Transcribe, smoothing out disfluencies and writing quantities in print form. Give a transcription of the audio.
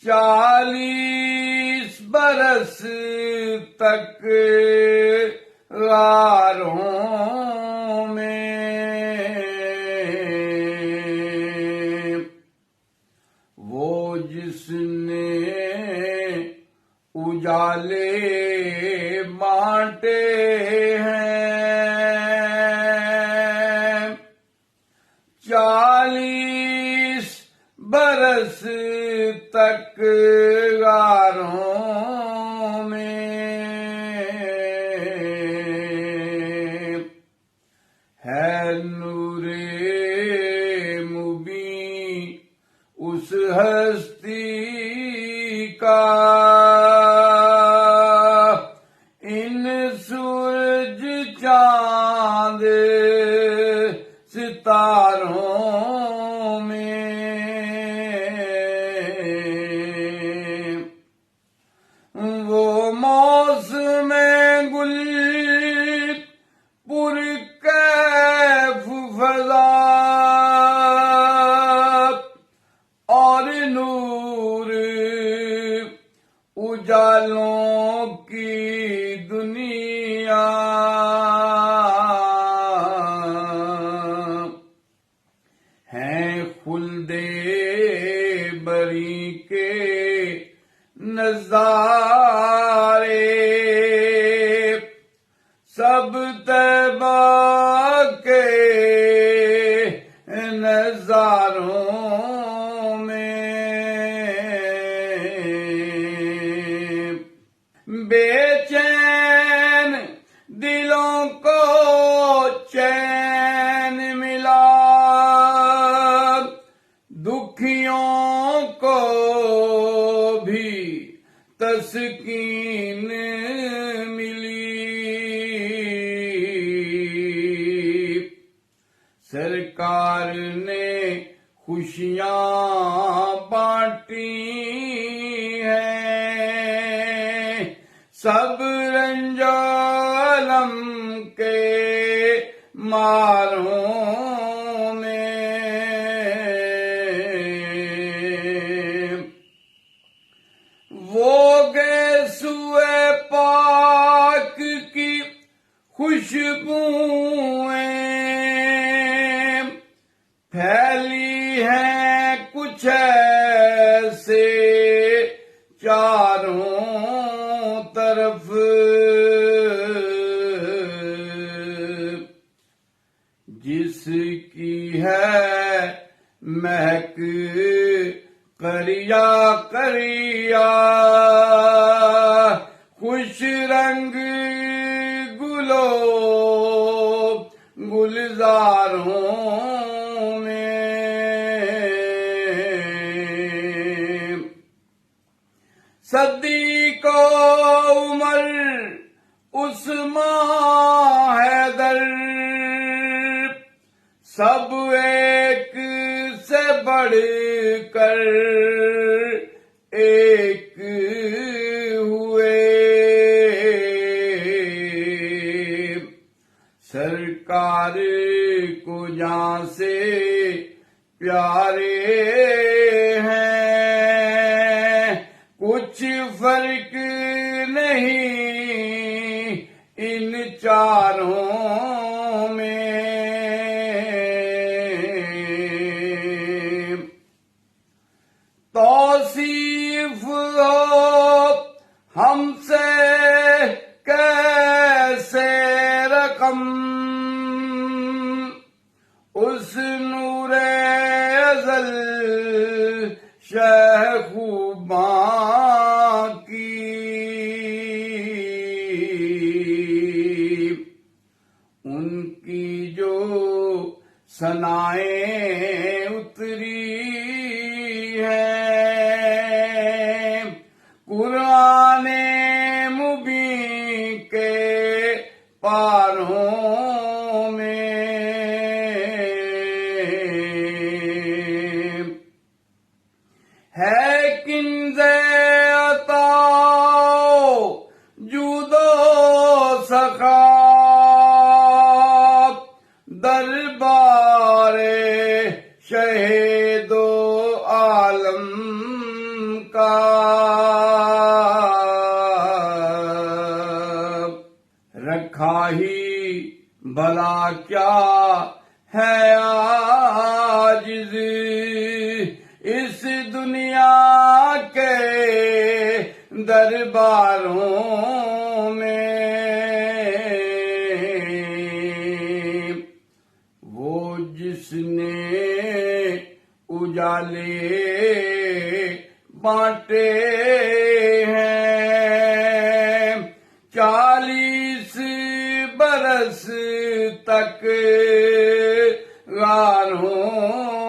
40 बरस तक गारों में वो जिसने उजाले बांटे हैं, 40 बरस तक गारों में है नूरे मुबीन उस हस्ती का, इन सूरज चांद सितारों में वो मौसम गुल पुरकैफ फज़ा और नूर उजालों की दुनिया हैं खुल्दे बरी के नज़ारे, सब तैबा के नज़ारों में बेचैन दिलों को चैन मिला, दुखियों को भी तस्कीन मिली। सरकार ने खुशियां बांटी हैं, सब रंजालम के मारों में वो गए सुए पाक की खुशबुएं फैली हैं कुछ ऐसे चारों तरफ, जिसकी है महक करिया करिया, खुश रंग गुलो गुलजारों में सदी को उमर उस्मान हैदर, सब एक से बढ़कर एक हुए, सरकार को जान से प्यारे हैं, कुछ फर्क नहीं इन चारों में। तौसीफ हो हमसे कैसे रकम, उस नूरे अज़ल शहख़ुबां की, उनकी जो सनाएं उतरी हैं, कुराने मुबीन के पारों में है किंज़े अताओ जूदो सखा, दरबारे शहीदो आलम का। का रखा ही भला क्या है आजिज़ इस दुनिया के दरबारों में। वो जिसने उजाले बांटे हैं 40 बरस तक गारों